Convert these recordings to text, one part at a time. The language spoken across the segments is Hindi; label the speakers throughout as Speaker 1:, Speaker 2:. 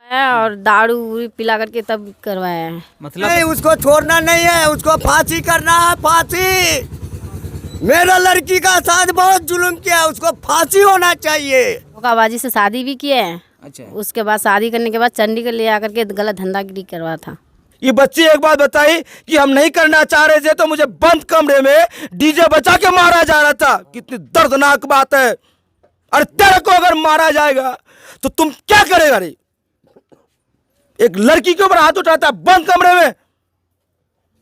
Speaker 1: और दारू पिला करके तब करवाया है।
Speaker 2: मतलब
Speaker 3: नहीं, उसको छोड़ना नहीं है, उसको फांसी करना है, फांसी। मेरा लड़की का साथ बहुत जुल्म किया, उसको फांसी होना चाहिए।
Speaker 1: धोखाबाजी से शादी भी किए हैं।
Speaker 2: अच्छा,
Speaker 1: उसके बाद शादी करने के बाद चंडीगढ़ ले आकर के गलत धंधागिरी करवा था।
Speaker 4: ये बच्ची एक बात बताई कि हम नहीं करना चाह रहे थे तो मुझे बंद कमरे में डीजे बजा के मारा जा रहा था। कितनी दर्दनाक बात है। अरे तेरे को अगर मारा जाएगा तो तुम क्या करेगा रे? एक लड़की के ऊपर हाथ उठाता है बंद कमरे में।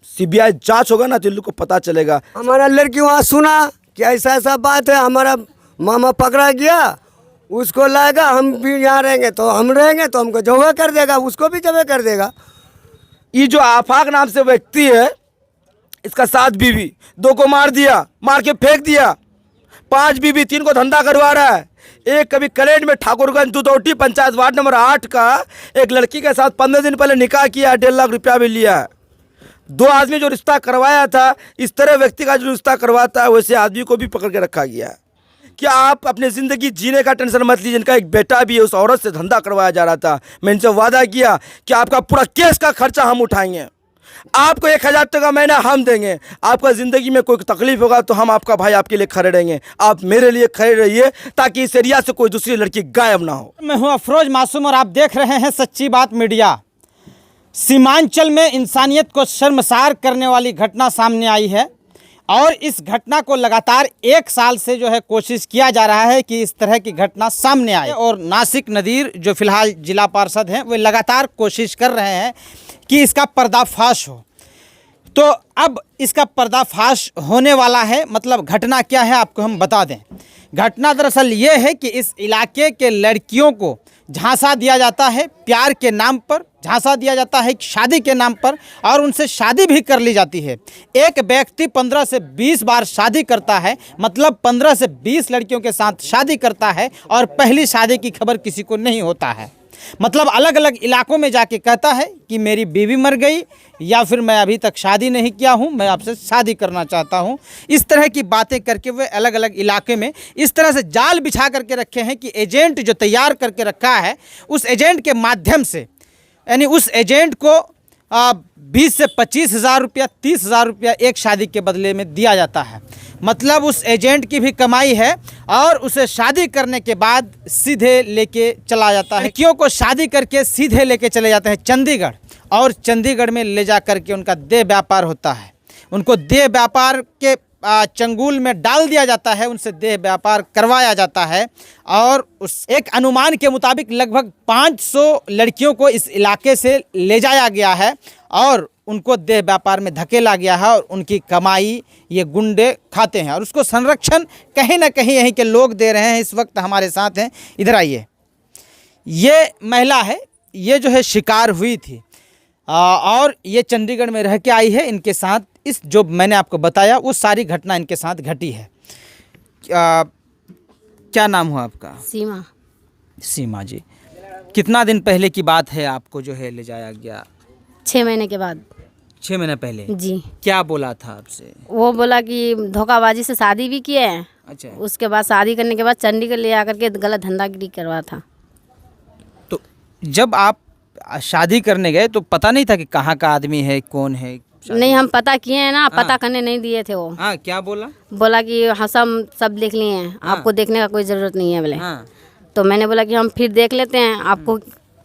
Speaker 4: सीबीआई जांच होगा ना तो इन लोग को पता चलेगा।
Speaker 3: हमारा लड़की वहाँ सुना कि ऐसा ऐसा बात है, हमारा मामा पकड़ा गया, उसको लाएगा, हम भी यहाँ रहेंगे तो हम रहेंगे, तो हमको जगह कर देगा, उसको भी जगह कर देगा।
Speaker 4: ये जो आफाक नाम से व्यक्ति है, इसका 7 बीवी, 2 को मार दिया, मार के फेंक दिया। 5 बीवी, 3 को धंधा करवा रहा है। एक कभी कलेज में ठाकुरगंज दुधौटी पंचायत वार्ड नंबर 8 का एक लड़की के साथ 15 दिन पहले निकाह किया, 1.5 लाख रुपया भी लिया है। 2 आदमी जो रिश्ता करवाया था, इस तरह व्यक्ति का जो रिश्ता करवाता है वैसे आदमी को भी पकड़ के रखा गया है। क्या आप अपनी ज़िंदगी जीने का टेंशन मत लीजिए। इनका एक बेटा भी है, उस औरत से धंधा करवाया जा रहा था। मैं इनसे वादा किया कि आपका पूरा केस का खर्चा हम उठाएंगे, आपको 1000 टका महीना हम देंगे। आपका ज़िंदगी में कोई तकलीफ होगा तो हम आपका भाई आपके लिए खड़े रहेंगे। आप मेरे लिए खड़े रहिए ताकि इस एरिया से कोई दूसरी लड़की गायब ना हो।
Speaker 2: मैं हूं अफरोज मासूम और आप देख रहे हैं सच्ची बात मीडिया। सीमांचल में इंसानियत को शर्मसार करने वाली घटना सामने आई है और इस घटना को लगातार 1 साल से जो है कोशिश किया जा रहा है कि इस तरह की घटना सामने आए। और नासिक नदीर जो फिलहाल जिला पार्षद हैं वे लगातार कोशिश कर रहे हैं कि इसका पर्दाफाश हो। तो अब इसका पर्दाफाश होने वाला है। मतलब घटना क्या है आपको हम बता दें। घटना दरअसल ये है कि इस इलाके के लड़कियों को झांसा दिया जाता है, प्यार के नाम पर झांसा दिया जाता है, शादी के नाम पर, और उनसे शादी भी कर ली जाती है। एक व्यक्ति 15 से 20 बार शादी करता है, मतलब 15 से 20 लड़कियों के साथ शादी करता है और पहली शादी की खबर किसी को नहीं होता है। मतलब अलग अलग इलाकों में जाके कहता है कि मेरी बीवी मर गई या फिर मैं अभी तक शादी नहीं किया हूं, मैं आपसे शादी करना चाहता हूं। इस तरह की बातें करके वे अलग अलग इलाके में इस तरह से जाल बिछा करके रखे हैं कि एजेंट जो तैयार करके रखा है उस एजेंट के माध्यम से, यानी उस एजेंट को 20 से 25 हज़ार रुपया, 30 हज़ार रुपया एक शादी के बदले में दिया जाता है। मतलब उस एजेंट की भी कमाई है और उसे शादी करने के बाद सीधे लेके चला जाता है। लड़कियों को शादी करके सीधे लेके चले जाते हैं चंडीगढ़, और चंडीगढ़ में ले जा करके उनका देह व्यापार होता है। उनको देह व्यापार के चंगुल में डाल दिया जाता है, उनसे देह व्यापार करवाया जाता है। और उस एक अनुमान के मुताबिक लगभग 500 लड़कियों को इस इलाके से ले जाया गया है और उनको देह व्यापार में धकेला गया है और उनकी कमाई ये गुंडे खाते हैं और उसको संरक्षण कहीं ना कहीं यहीं के लोग दे रहे हैं। इस वक्त हमारे साथ हैं, इधर आइए। ये महिला है, ये जो है शिकार हुई थी और ये चंडीगढ़ में रह के आई है। इनके साथ इस जो मैंने आपको बताया वो सारी घटना इनके साथ घटी है। क्या नाम हुआ आपका?
Speaker 1: सीमा।
Speaker 2: सीमा जी, कितना दिन पहले की बात है आपको जो है ले जाया गया?
Speaker 1: 6 महीने के बाद।
Speaker 2: 6 महीने पहले?
Speaker 1: जी।
Speaker 2: क्या बोला था आपसे?
Speaker 1: वो बोला कि धोखाबाजी से शादी भी किए हैं।
Speaker 2: अच्छा।
Speaker 1: उसके बाद शादी करने के बाद चंडीगढ़ ले आकर के गलत धंधागिरी करवा था।
Speaker 2: तो जब आप शादी करने गए तो पता नहीं था कि कहाँ का आदमी है, कौन है?
Speaker 1: नहीं, हम पता किए हैं ना, पता करने नहीं दिए थे वो।
Speaker 2: हाँ, क्या बोला?
Speaker 1: बोला कि हाँ सब देख लिए हैं, आपको देखने का कोई ज़रूरत नहीं है बोले।
Speaker 2: हाँ।
Speaker 1: तो मैंने बोला कि हम फिर देख लेते हैं, आपको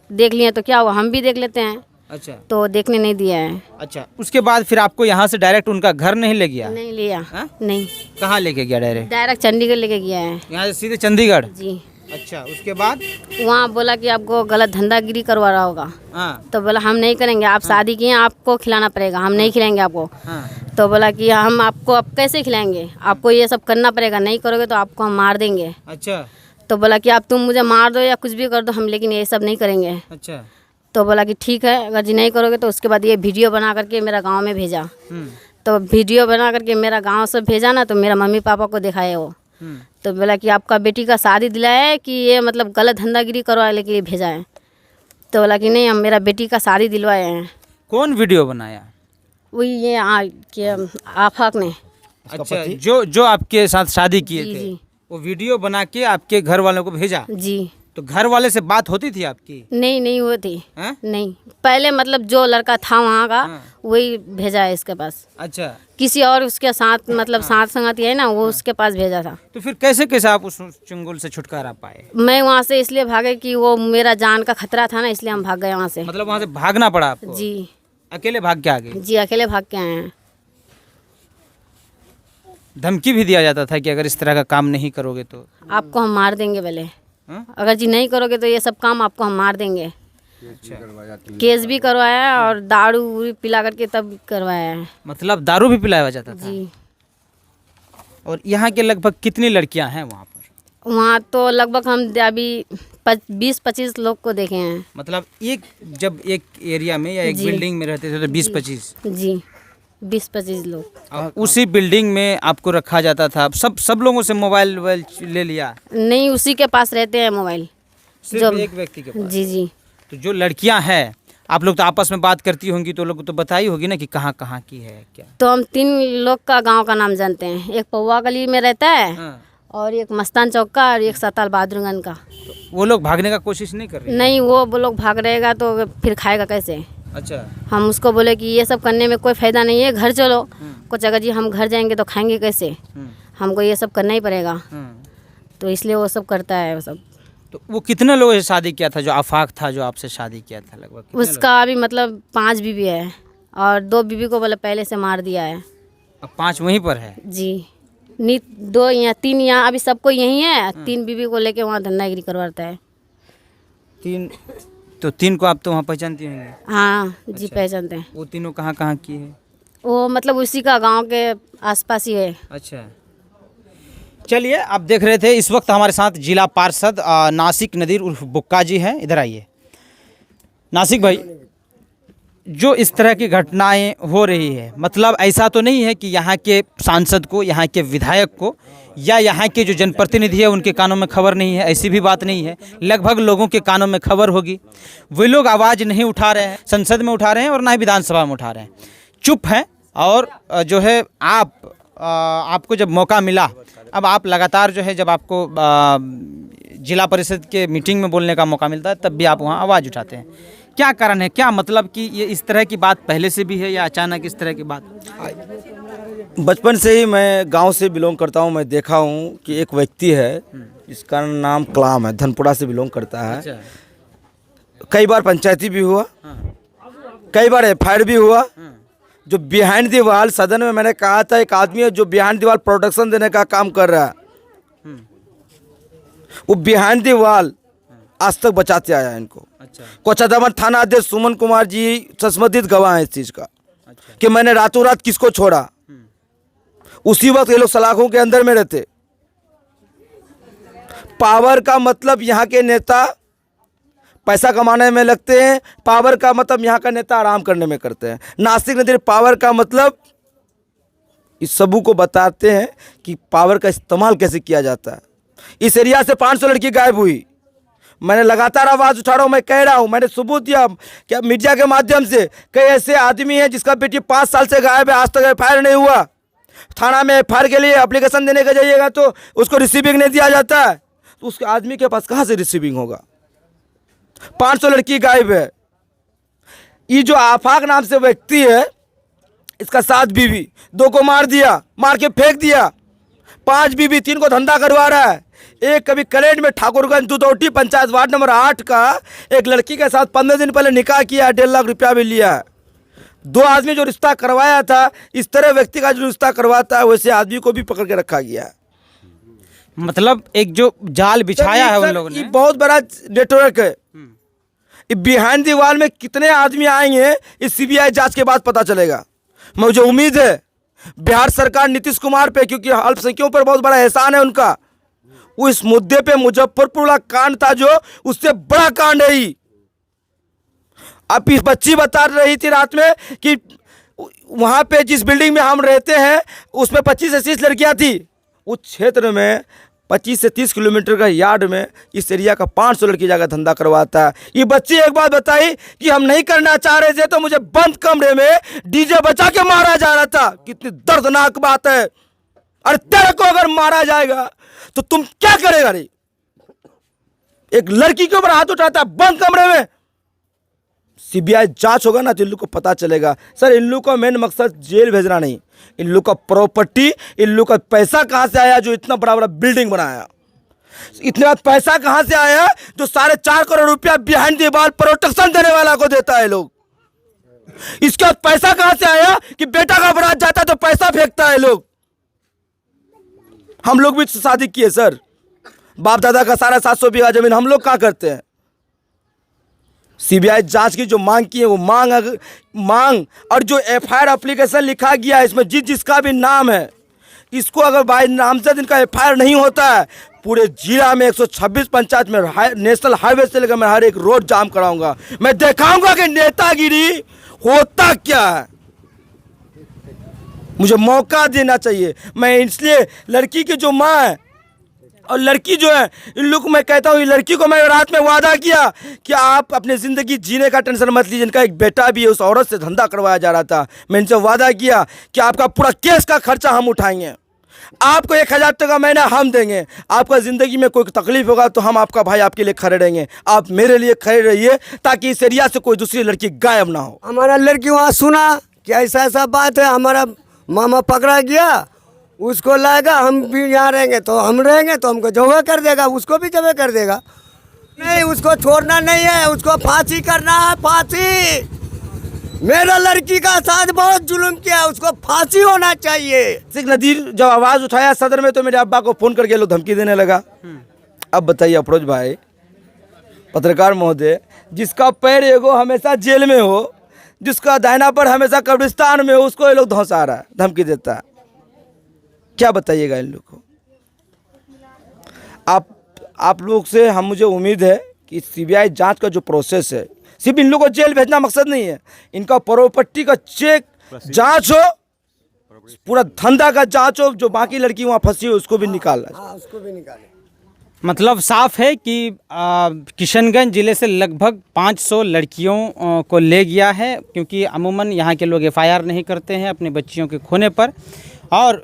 Speaker 1: देख लिए तो क्या हुआ, हम भी देख लेते हैं।
Speaker 2: अच्छा।
Speaker 1: तो देखने नहीं दिया है।
Speaker 2: अच्छा, उसके बाद फिर आपको यहाँ से डायरेक्ट उनका घर नहीं ले गया?
Speaker 1: नहीं लिया।
Speaker 2: हाँ?
Speaker 1: नहीं।
Speaker 2: कहाँ लेके गया?
Speaker 1: डायरेक्ट चंडीगढ़ लेके गया है।
Speaker 2: यहाँ से सीधे चंडीगढ़?
Speaker 1: जी।
Speaker 2: अच्छा, उसके बाद?
Speaker 1: वहाँ बोला कि आपको गलत धंधागिरी करवा रहा होगा।
Speaker 2: हाँ।
Speaker 1: तो बोला हम नहीं करेंगे, आप शादी किए, आपको खिलाना पड़ेगा, हम नहीं खिलाएंगे आपको।
Speaker 2: हाँ।
Speaker 1: तो बोला कि हम आपको अब कैसे खिलाएंगे, आपको ये सब करना पड़ेगा, नहीं करोगे तो आपको हम मार देंगे।
Speaker 2: अच्छा।
Speaker 1: तो बोला कि आप तुम मुझे मार दो या कुछ भी कर दो, हम लेकिन ये सब नहीं करेंगे।
Speaker 2: अच्छा।
Speaker 1: तो बोला कि ठीक है, अगर जी नहीं करोगे तो उसके बाद ये वीडियो बना करके मेरा गाँव में भेजा। तो वीडियो बना करके मेरा गाँव से भेजा ना, तो मेरा मम्मी पापा को दिखाया वो। तो बोला कि आपका बेटी का शादी दिलाया है कि ये मतलब गलत धंधागिरी करवाने के लिए भेजा है। तो बोला कि नहीं, हम मेरा बेटी का शादी दिलवाए हैं।
Speaker 2: कौन वीडियो बनाया?
Speaker 1: वही ये आफाक ने।
Speaker 2: अच्छा, जो आपके साथ शादी किए
Speaker 1: जी,
Speaker 2: थे
Speaker 1: जी।
Speaker 2: वो वीडियो बना के आपके घर वालों को भेजा?
Speaker 1: जी।
Speaker 2: तो घर वाले से बात होती थी आपकी?
Speaker 1: नहीं होती।
Speaker 2: हैं?
Speaker 1: नहीं, पहले मतलब जो लड़का था वहाँ का
Speaker 2: हाँ।
Speaker 1: वही भेजा है इसके पास।
Speaker 2: अच्छा,
Speaker 1: किसी और उसके साथ मतलब साथ संगति है ना, वो उसके पास भेजा था।
Speaker 2: तो फिर कैसे कैसे आप उस चंगुल से छुटकारा पाए?
Speaker 1: मैं वहाँ से इसलिए भागे कि वो मेरा जान का खतरा था ना, इसलिए हम भाग गए वहाँ से।
Speaker 2: मतलब वहाँ से भागना पड़ा आपको?
Speaker 1: जी
Speaker 2: अकेले भाग के आ गए?
Speaker 1: जी, अकेले भाग के आए हैं।
Speaker 2: धमकी भी दिया जाता था कि अगर इस तरह का काम नहीं करोगे तो?
Speaker 1: आपको हम मार देंगे बोले,
Speaker 2: हाँ?
Speaker 1: अगर जी नहीं करोगे तो ये सब काम आपको हम मार देंगे।
Speaker 2: अच्छा,
Speaker 1: केस भी करवाया है और दारू उरू पिला करके तब करवाया है।
Speaker 2: मतलब दारू भी पिलाया जाता था?
Speaker 1: जी,
Speaker 2: और यहाँ के लगभग कितनी लड़कियाँ हैं वहाँ पर?
Speaker 1: वहाँ तो लगभग हम अभी 20-25 लोग को देखे हैं।
Speaker 2: मतलब जब एक एरिया में या एक
Speaker 1: जी।
Speaker 2: बिल्डिंग में रहते थे तो 20-25?
Speaker 1: जी, 20-25 लोग।
Speaker 2: और उसी बिल्डिंग में आपको रखा जाता था? सब लोगों से मोबाइल वोबाइल ले लिया?
Speaker 1: नहीं, उसी के पास रहते हैं मोबाइल।
Speaker 2: सिर्फ एक व्यक्ति के पास?
Speaker 1: जी जी।
Speaker 2: तो जो लड़कियां हैं, आप लोग तो आपस में बात करती होंगी, तो लोग तो बताई होगी ना कि कहाँ कहाँ की है क्या?
Speaker 1: तो हम 3 लोग का गांव का नाम जानते हैं। एक पौवा गली में रहता है
Speaker 2: हाँ।
Speaker 1: और एक मस्तान चौक का और एक सताल बहादुरगंज का।
Speaker 2: तो वो लोग भागने का कोशिश नहीं कर रहे?
Speaker 1: नहीं, वो लोग भाग रहेगा तो फिर खाएगा कैसे?
Speaker 2: अच्छा।
Speaker 1: हम उसको बोले कि ये सब करने में कोई फ़ायदा नहीं है, घर चलो। कुछ अगर जी हम घर जाएंगे तो खाएंगे कैसे? हमको ये सब करना ही पड़ेगा। तो इसलिए वो सब करता है वो सब।
Speaker 2: तो वो कितने लोगों से शादी किया था? जो आफाक था जो आपसे शादी किया था, लगभग कितने
Speaker 1: उसका अभी मतलब 5 बीवी है और 2 बीवी को बोले पहले से मार दिया है।
Speaker 2: लोग? अब 5 वहीं पर है?
Speaker 1: जी, नहीं 2 या 3 यहाँ अभी सबको यही है। 3 बीवी को लेके वहाँ धंधागिरी करवाता है।
Speaker 2: 3? तो 3 को आप तो वहाँ पहचानती होंगी?
Speaker 1: हाँ जी, पहचानते हैं।
Speaker 2: वो तीनों कहाँ कहाँ की है?
Speaker 1: वो मतलब उसी का गांव के आसपास ही है।
Speaker 2: अच्छा, चलिए, आप देख रहे थे इस वक्त हमारे साथ जिला पार्षद नासिक नदीर उर्फ बुक्का जी हैं। इधर आइए। नासिक भाई, जो इस तरह की घटनाएं हो रही है, मतलब ऐसा तो नहीं है कि यहाँ के सांसद को, यहाँ के विधायक को या यहाँ के जो जनप्रतिनिधि है उनके कानों में खबर नहीं है? ऐसी भी बात नहीं है, लगभग लोगों के कानों में खबर होगी। वे लोग आवाज़ नहीं उठा रहे हैं, संसद में उठा रहे हैं और ना ही विधानसभा में उठा रहे हैं, चुप हैं। और जो है आपको जब मौका मिला, अब आप लगातार जो है जब आपको जिला परिषद के मीटिंग में बोलने का मौका मिलता है तब भी आप वहाँ आवाज़ उठाते हैं। क्या कारण है? क्या मतलब कि ये इस तरह की बात पहले से भी है या अचानक इस तरह की बात?
Speaker 4: बचपन से ही मैं गांव से बिलोंग करता हूं। मैं देखा हूं कि एक व्यक्ति है जिसका नाम कलाम है, धनपुरा से बिलोंग करता है।
Speaker 2: अच्छा।
Speaker 4: कई बार पंचायती भी हुआ, कई बार एफआईआर भी हुआ। जो बिहाइंड दी वाल, सदन में मैंने कहा था, एक आदमी है जो बिहाइंड दी वाल प्रोटेक्शन देने का काम कर रहा है। वो बिहाइंड दी वाल आज तक बचाते आया है इनको।
Speaker 2: अच्छा।
Speaker 4: कोचादामन थाना अध्यक्ष सुमन कुमार जी संबंधित गवाह है इस चीज का।
Speaker 2: अच्छा।
Speaker 4: कि मैंने रातों रात किसको छोड़ा। उसी वक्त ये लोग सलाखों के अंदर में रहते। पावर का मतलब यहाँ के नेता पैसा कमाने में लगते हैं, पावर का मतलब यहाँ का नेता आराम करने में करते हैं। नासिक नदीर पावर का मतलब इस सबू को बताते हैं कि पावर का इस्तेमाल कैसे किया जाता है। इस एरिया से 500 लड़की गायब हुई। मैंने लगातार आवाज़ उठा रहा हूँ, मैं कह रहा हूँ, मैंने सबूत दिया क्या मीडिया के माध्यम से। कई ऐसे आदमी हैं जिसका बेटी 5 साल से गायब है, आज तक एफआईआर नहीं हुआ। थाना में एफआईआर के लिए एप्लीकेशन देने का जाइएगा तो उसको रिसीविंग नहीं दिया जाता है। तो उसके आदमी के पास कहाँ से रिसीविंग होगा? 500 लड़की गायब है। ये जो आफाक नाम से व्यक्ति है, इसका 7 बीवी, 2 को मार दिया, मार के फेंक दिया। 5 बीवी, 3 को धंधा करवा रहा है। एक कभी करेड में ठाकुरगंज दुदौटी पंचायत वार्ड नंबर 8 का एक लड़की के साथ 15 दिन पहले निकाह किया, 1.5 लाख रुपया भी लिया है। 2 आदमी जो रिश्ता करवाया था, इस तरह व्यक्ति का जो रिश्ता करवाता है वैसे आदमी को भी पकड़ के रखा गया है।
Speaker 2: मतलब एक जो जाल बिछाया है उन लोगों ने।
Speaker 4: ये बहुत बड़ा नेटवर्क है। बिहाइंड दी वॉल में कितने आदमी आएंगे इस सीबीआई जांच के बाद पता चलेगा। मुझे उम्मीद है बिहार सरकार नीतीश कुमार पे, क्योंकि अल्पसंख्यकों पर बहुत बड़ा एहसान है उनका, वो इस मुद्दे पे मुजफ्फरपुर वाला कांड था जो उससे बड़ा कांड है ही। अब इस बच्ची बता रही थी रात में कि वहां पे जिस बिल्डिंग में हम रहते हैं उसमें 25 से 30 लड़कियां थी। उस क्षेत्र में 25 से 30 किलोमीटर का यार्ड में इस एरिया का 500 लड़की जाकर धंधा करवाता है। ये बच्ची एक बात बताई कि हम नहीं करना चाह रहे थे तो मुझे बंद कमरे में डीजे बजा के मारा जा रहा था। कितनी दर्दनाक बात है। और तेरे को अगर मारा जाएगा तो तुम क्या करेगा रे? एक लड़की के ऊपर हाथ उठाता है बंद कमरे में। सीबीआई जांच होगा ना तो इन लोग को पता चलेगा। सर इन लोग का मेन मकसद जेल भेजना नहीं, इन लोग का प्रॉपर्टी, इन लोग का पैसा कहाँ से आया जो इतना बड़ा बड़ा बिल्डिंग बनाया, इतना पैसा कहाँ से आया जो 4.5 करोड़ रुपया बिहाइंड द वॉल प्रोटेक्शन देने वाला को देता है लोग। इसके बाद पैसा कहाँ से आया कि बेटा का बारात जाता है तो पैसा फेंकता है लोग। हम लोग भी शादी किए सर, बाप दादा का सारा 700 बीघा जमीन हम लोग क्या करते हैं। सीबीआई जांच की जो मांग की है वो मांग और जो एफआईआर एप्लीकेशन लिखा गया है इसमें जिसका भी नाम है, इसको अगर बाय नामजद इनका एफआईआर नहीं होता है, पूरे जिला में 126 पंचायत में नेशनल हाईवे से लेकर मैं हर एक रोड जाम कराऊंगा। मैं दिखाऊंगा कि नेतागिरी होता क्या है। मुझे मौका देना चाहिए। मैं इसलिए लड़की की जो माँ है और लड़की जो है, इन लोग को मैं कहता हूँ, लड़की को मैं रात में वादा किया कि आप अपनी ज़िंदगी जीने का टेंशन मत लीजिए। इनका एक बेटा भी है, उस औरत से धंधा करवाया जा रहा था। मैं इनसे वादा किया कि आपका पूरा केस का खर्चा हम उठाएंगे, आपको 1000 टका महीना हम देंगे, आपका ज़िंदगी में कोई तकलीफ होगा तो हम आपका भाई आपके लिए खड़े रहेंगे, आप मेरे लिए खड़े रहिए ताकि इस एरिया से कोई दूसरी लड़की गायब ना हो।
Speaker 3: हमारा लड़की वहाँ सुना कि ऐसा ऐसा बात है, हमारा मामा पकड़ा गया, उसको लाएगा, हम भी यहाँ रहेंगे तो हम रहेंगे, तो हमको जगह कर देगा, उसको भी जगह कर देगा। नहीं, उसको छोड़ना नहीं है, उसको फांसी करना है, फांसी। मेरा लड़की का साथ बहुत जुल्म किया, उसको फांसी होना चाहिए।
Speaker 4: सिख नदीर जब आवाज़ उठाया सदर में तो मेरे अब्बा को फ़ोन करके लोग धमकी देने लगा। अब बताइए अफरोज भाई, पत्रकार महोदय, जिसका पैर एगो हमेशा जेल में हो, जिसका दाहिना पैर हमेशा कब्रिस्तान में हो, उसको ये लोग धौंसा रहा है, धमकी देता है। क्या बताइएगा इन लोग को। आप लोग से हम मुझे उम्मीद है कि सीबीआई जांच का जो प्रोसेस है, सिर्फ इन लोगों को जेल भेजना मकसद नहीं है, इनका प्रॉपर्टी का चेक जांच हो, पूरा धंधा का जांच हो, जो बाकी लड़की वहाँ फंसी हो उसको भी निकालना।
Speaker 3: हाँ, उसको भी निकाले।
Speaker 2: मतलब साफ है कि किशनगंज ज़िले से लगभग 500 लड़कियों को ले गया है, क्योंकि अमूमन यहाँ के लोग एफआईआर नहीं करते हैं अपने बच्चियों के खोने पर और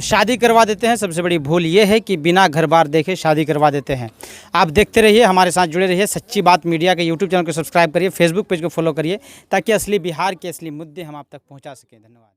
Speaker 2: शादी करवा देते हैं। सबसे बड़ी भूल ये है कि बिना घर बार देखे शादी करवा देते हैं। आप देखते रहिए, हमारे साथ जुड़े रहिए। सच्ची बात मीडिया के यूट्यूब चैनल को सब्सक्राइब करिए, फेसबुक पेज को फॉलो करिए, ताकि असली बिहार के असली मुद्दे हम आप तक पहुँचा सकें। धन्यवाद।